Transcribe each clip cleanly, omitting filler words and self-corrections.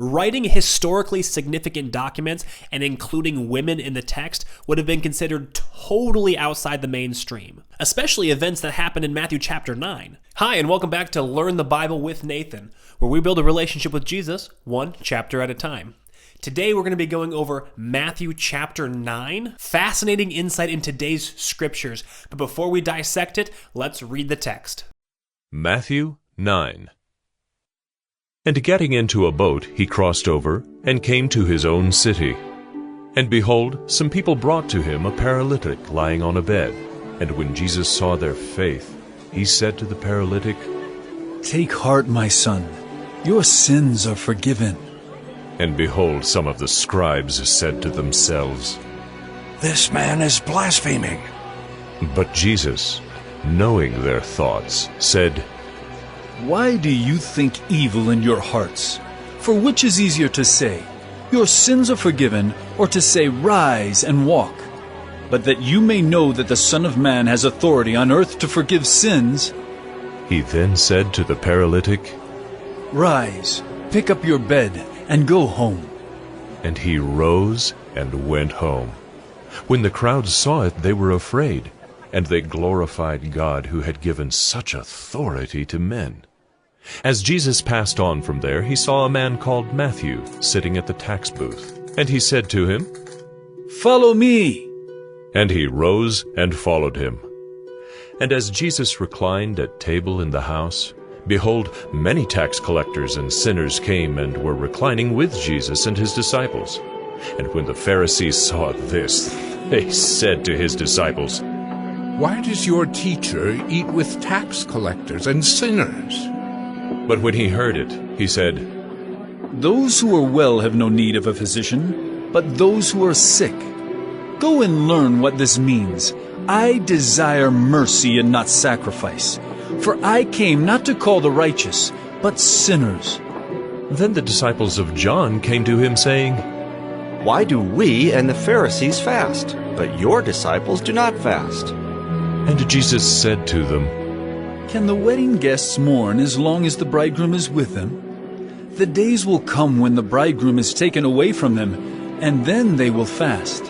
Writing historically significant documents and including women in the text would have been considered totally outside the mainstream, especially events that happened in Matthew chapter 9. Hi, and welcome back to Learn the Bible with Nathan, where we build a relationship with Jesus, one chapter at a time. Today we're going to be going over Matthew chapter 9. Fascinating insight in today's scriptures. But before we dissect it, let's read the text. Matthew 9. And getting into a boat, he crossed over, and came to his own city. And behold, some people brought to him a paralytic lying on a bed. And when Jesus saw their faith, he said to the paralytic, "Take heart, my son, your sins are forgiven." And behold, some of the scribes said to themselves, "This man is blaspheming." But Jesus, knowing their thoughts, said, Why do you think evil in your hearts? For which is easier to say, "Your sins are forgiven," or to say, "Rise and walk"? But that you may know that the Son of Man has authority on earth to forgive sins. He then said to the paralytic, Rise, pick up your bed, and go home. And he rose and went home. When the crowd saw it, they were afraid, and they glorified God who had given such authority to men. As Jesus passed on from there, he saw a man called Matthew sitting at the tax booth. And he said to him, Follow me. And he rose and followed him. And as Jesus reclined at table in the house, behold, many tax collectors and sinners came and were reclining with Jesus and his disciples. And when the Pharisees saw this, they said to his disciples, "Why does your teacher eat with tax collectors and sinners?" But when he heard it, he said, Those who are well have no need of a physician, but those who are sick. Go and learn what this means. I desire mercy and not sacrifice. For I came not to call the righteous, but sinners. Then the disciples of John came to him, saying, Why do we and the Pharisees fast, but your disciples do not fast? And Jesus said to them, Can the wedding guests mourn as long as the bridegroom is with them? The days will come when the bridegroom is taken away from them, and then they will fast.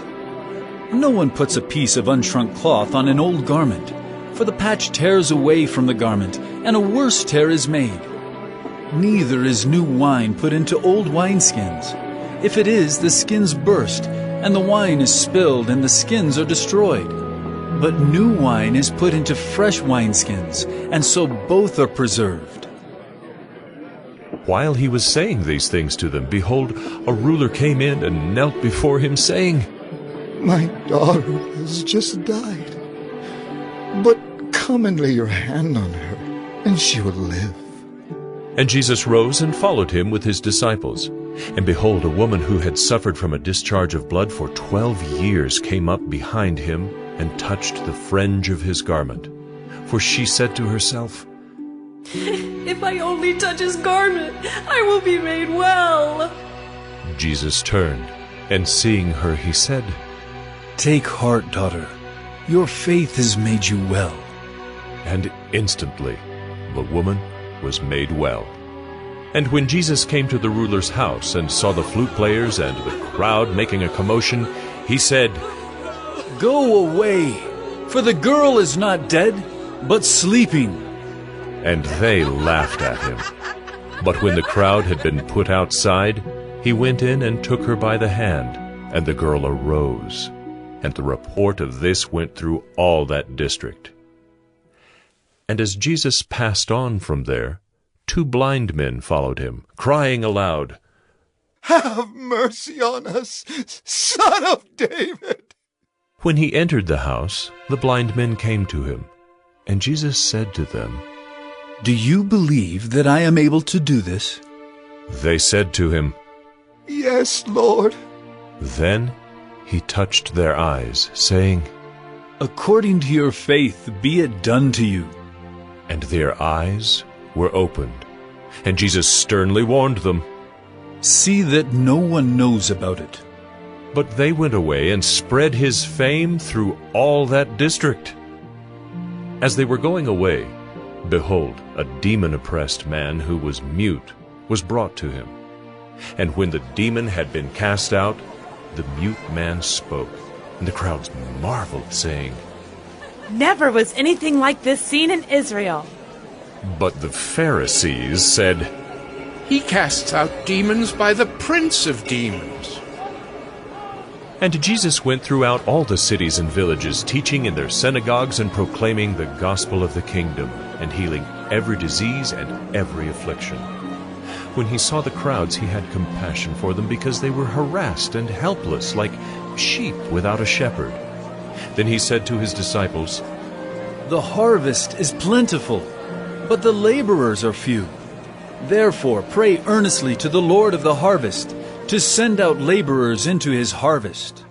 No one puts a piece of unshrunk cloth on an old garment, for the patch tears away from the garment, and a worse tear is made. Neither is new wine put into old wineskins. If it is, the skins burst, and the wine is spilled, and the skins are destroyed. But new wine is put into fresh wineskins, and so both are preserved. While he was saying these things to them, behold, a ruler came in and knelt before him, saying, My daughter has just died, but come and lay your hand on her, and she will live. And Jesus rose and followed him with his disciples. And behold, a woman who had suffered from a discharge of blood for 12 years came up behind him and touched the fringe of his garment. For she said to herself, If I only touch his garment, I will be made well. Jesus turned, and seeing her, he said, Take heart, daughter. Your faith has made you well. And instantly the woman was made well. And when Jesus came to the ruler's house and saw the flute players and the crowd making a commotion, he said, Go away, for the girl is not dead, but sleeping. And they laughed at him. But when the crowd had been put outside, he went in and took her by the hand, and the girl arose. And the report of this went through all that district. And as Jesus passed on from there, 2 blind men followed him, crying aloud, Have mercy on us, Son of David! When he entered the house, the blind men came to him. And Jesus said to them, Do you believe that I am able to do this? They said to him, Yes, Lord. Then he touched their eyes, saying, According to your faith be it done to you. And their eyes were opened. And Jesus sternly warned them. See that no one knows about it. But they went away and spread his fame through all that district. As they were going away, behold, a demon-oppressed man who was mute was brought to him. And when the demon had been cast out, the mute man spoke, and the crowds marveled, saying, Never was anything like this seen in Israel. But the Pharisees said, He casts out demons by the prince of demons. And Jesus went throughout all the cities and villages, teaching in their synagogues and proclaiming the gospel of the kingdom, and healing every disease and every affliction. When he saw the crowds, he had compassion for them, because they were harassed and helpless, like sheep without a shepherd. Then he said to his disciples, The harvest is plentiful, but the laborers are few. Therefore pray earnestly to the Lord of the harvest to send out laborers into his harvest.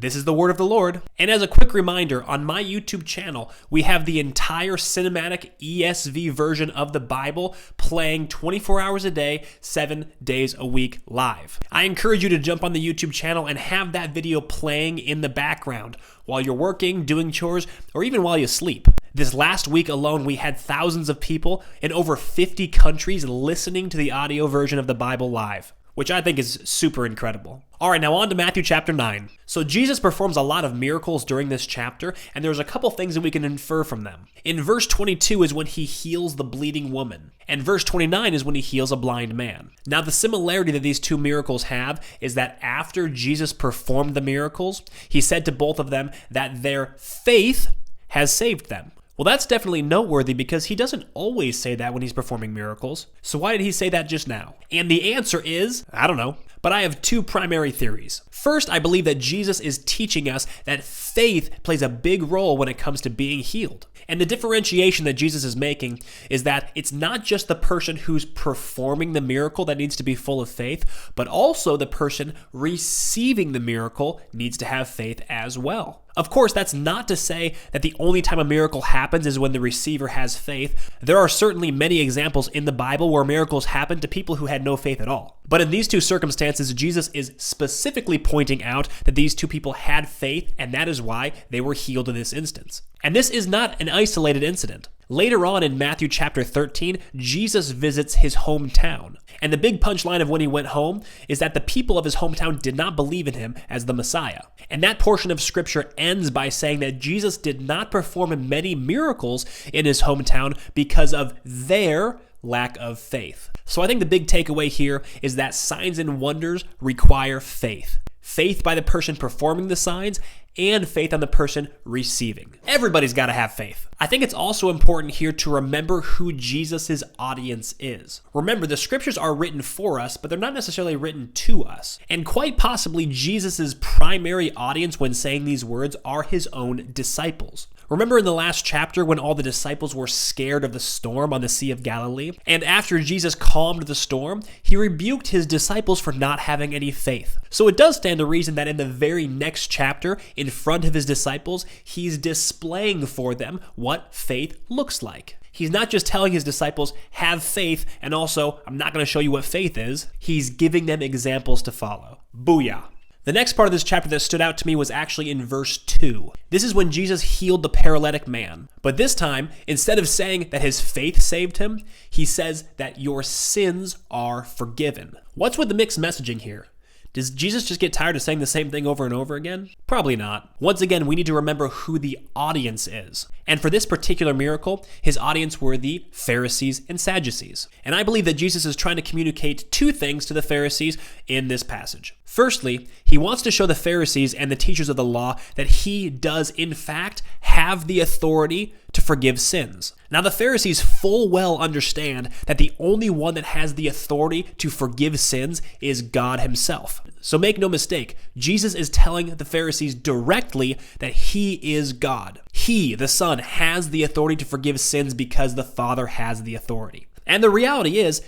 This is the word of the Lord. And as a quick reminder, on my YouTube channel, we have the entire cinematic ESV version of the Bible playing 24 hours a day, 7 days a week live. I encourage you to jump on the YouTube channel and have that video playing in the background while you're working, doing chores, or even while you sleep. This last week alone, we had thousands of people in over 50 countries listening to the audio version of the Bible live, which I think is super incredible. All right, now on to Matthew chapter 9. So Jesus performs a lot of miracles during this chapter, and there's a couple things that we can infer from them. In verse 22 is when he heals the bleeding woman, and verse 29 is when he heals a blind man. Now the similarity that these two miracles have is that after Jesus performed the miracles, he said to both of them that their faith has saved them. Well, that's definitely noteworthy because he doesn't always say that when he's performing miracles. So why did he say that just now? And the answer is, I don't know, but I have two primary theories. First, I believe that Jesus is teaching us that faith plays a big role when it comes to being healed. And the differentiation that Jesus is making is that it's not just the person who's performing the miracle that needs to be full of faith, but also the person receiving the miracle needs to have faith as well. Of course, that's not to say that the only time a miracle happens is when the receiver has faith. There are certainly many examples in the Bible where miracles happen to people who had no faith at all. But in these two circumstances, Jesus is specifically pointing out that these two people had faith, and that is why they were healed in this instance. And this is not an isolated incident. Later on in Matthew chapter 13, Jesus visits his hometown. And the big punchline of when he went home is that the people of his hometown did not believe in him as the Messiah. And that portion of scripture ends by saying that Jesus did not perform many miracles in his hometown because of their lack of faith. So I think the big takeaway here is that signs and wonders require faith. Faith by the person performing the signs and faith on the person receiving. Everybody's got to have faith. I think it's also important here to remember who Jesus' audience is. Remember, the scriptures are written for us, but they're not necessarily written to us. And quite possibly, Jesus' primary audience when saying these words are his own disciples. Remember in the last chapter when all the disciples were scared of the storm on the Sea of Galilee? And after Jesus calmed the storm, he rebuked his disciples for not having any faith. So it does stand to reason that in the very next chapter, in front of his disciples, he's displaying for them what faith looks like. He's not just telling his disciples, have faith, and also, I'm not going to show you what faith is. He's giving them examples to follow. Booyah. The next part of this chapter that stood out to me was actually in verse 2. This is when Jesus healed the paralytic man. But this time, instead of saying that his faith saved him, he says that your sins are forgiven. What's with the mixed messaging here? Does Jesus just get tired of saying the same thing over and over again? Probably not. Once again, we need to remember who the audience is. And for this particular miracle, his audience were the Pharisees and Sadducees. And I believe that Jesus is trying to communicate two things to the Pharisees in this passage. Firstly, he wants to show the Pharisees and the teachers of the law that he does, in fact, have the authority to forgive sins. Now, the Pharisees full well understand that the only one that has the authority to forgive sins is God himself. So make no mistake, Jesus is telling the Pharisees directly that he is God. He, the Son, has the authority to forgive sins because the Father has the authority. And the reality is,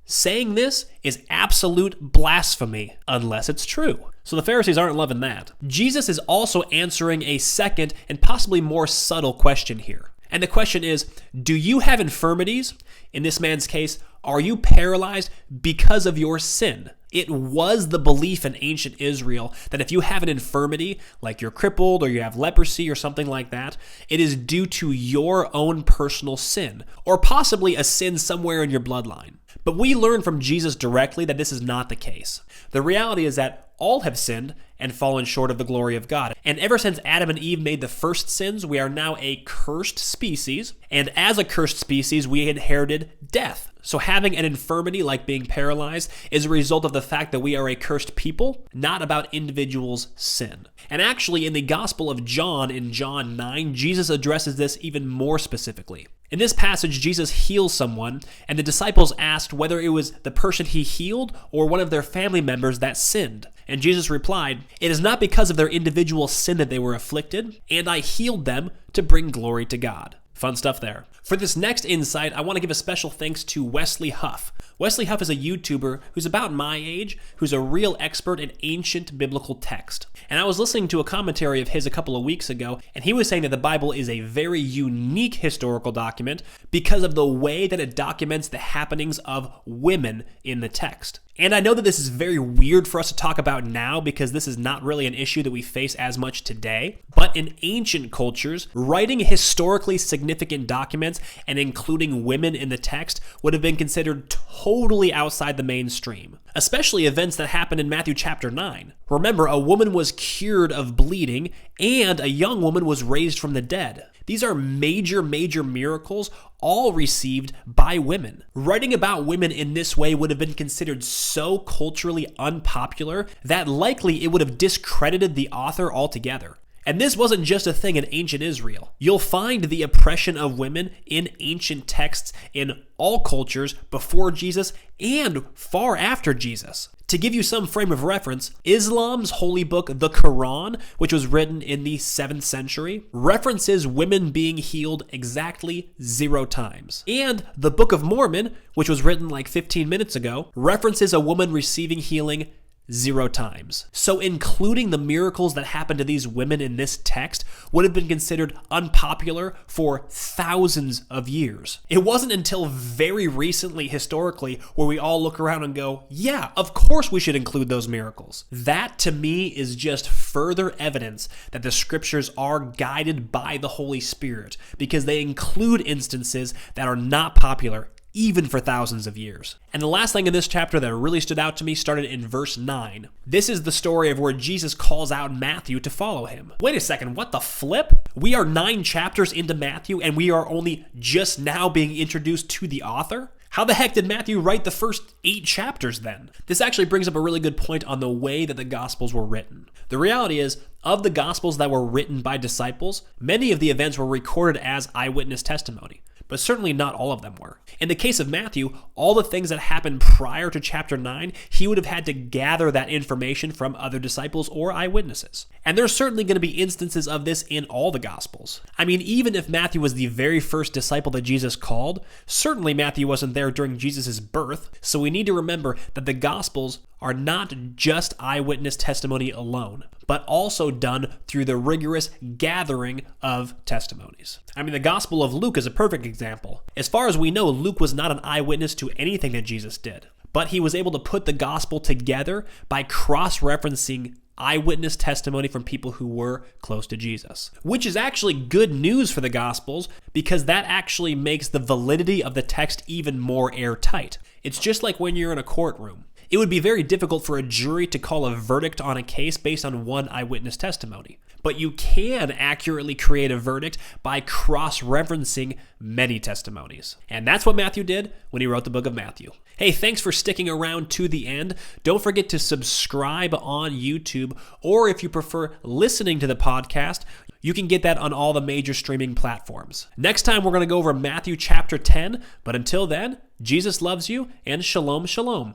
saying this is absolute blasphemy unless it's true. So the Pharisees aren't loving that. Jesus is also answering a second and possibly more subtle question here. And the question is, do you have infirmities? In this man's case, are you paralyzed because of your sin? It was the belief in ancient Israel that if you have an infirmity, like you're crippled or you have leprosy or something like that, it is due to your own personal sin, or possibly a sin somewhere in your bloodline. But we learn from Jesus directly that this is not the case. The reality is that all have sinned and fallen short of the glory of God. And ever since Adam and Eve made the first sins, we are now a cursed species. And as a cursed species, we inherited death. So having an infirmity like being paralyzed is a result of the fact that we are a cursed people, not about individuals' sin. And actually, in the Gospel of John, in John 9, Jesus addresses this even more specifically. In this passage, Jesus heals someone, and the disciples asked whether it was the person he healed or one of their family members that sinned. And Jesus replied, "It is not because of their individual sin that they were afflicted, and I healed them to bring glory to God." Fun stuff there. For this next insight, I want to give a special thanks to Wesley Huff. Wesley Huff is a YouTuber who's about my age, who's a real expert in ancient biblical text. And I was listening to a commentary of his a couple of weeks ago, and he was saying that the Bible is a very unique historical document because of the way that it documents the happenings of women in the text. And I know that this is very weird for us to talk about now because this is not really an issue that we face as much today. But in ancient cultures, writing historically significant documents and including women in the text would have been considered totally outside the mainstream, especially events that happened in Matthew chapter 9. Remember, a woman was cured of bleeding and a young woman was raised from the dead. These are major miracles, all received by women. Writing about women in this way would have been considered so culturally unpopular that likely it would have discredited the author altogether. And this wasn't just a thing in ancient Israel. You'll find the oppression of women in ancient texts in all cultures before Jesus and far after Jesus. To give you some frame of reference, Islam's holy book, the Quran, which was written in the 7th century, references women being healed exactly 0 times. And the Book of Mormon, which was written like 15 minutes ago, references a woman receiving healing 0 times. So including the miracles that happened to these women in this text would have been considered unpopular for thousands of years. It wasn't until very recently, historically, where we all look around and go, yeah, of course we should include those miracles. That to me is just further evidence that the scriptures are guided by the Holy Spirit because they include instances that are not popular even for thousands of years. And the last thing in this chapter that really stood out to me started in verse 9. This is the story of where Jesus calls out Matthew to follow him. Wait a second, what the flip? We are 9 chapters into Matthew and we are only just now being introduced to the author? How the heck did Matthew write the first 8 chapters then? This actually brings up a really good point on the way that the Gospels were written. The reality is, of the Gospels that were written by disciples, many of the events were recorded as eyewitness testimony. But certainly not all of them were. In the case of Matthew, all the things that happened prior to chapter 9, he would have had to gather that information from other disciples or eyewitnesses. And there's certainly going to be instances of this in all the Gospels. I mean, even if Matthew was the very first disciple that Jesus called, certainly Matthew wasn't there during Jesus' birth, so we need to remember that the Gospels are not just eyewitness testimony alone, but also done through the rigorous gathering of testimonies. I mean, the Gospel of Luke is a perfect example. As far as we know, Luke was not an eyewitness to anything that Jesus did, but he was able to put the gospel together by cross-referencing eyewitness testimony from people who were close to Jesus, which is actually good news for the Gospels because that actually makes the validity of the text even more airtight. It's just like when you're in a courtroom. It would be very difficult for a jury to call a verdict on a case based on one eyewitness testimony. But you can accurately create a verdict by cross-referencing many testimonies. And that's what Matthew did when he wrote the book of Matthew. Hey, thanks for sticking around to the end. Don't forget to subscribe on YouTube, or if you prefer listening to the podcast, you can get that on all the major streaming platforms. Next time, we're going to go over Matthew chapter 10. But until then, Jesus loves you, and shalom, shalom.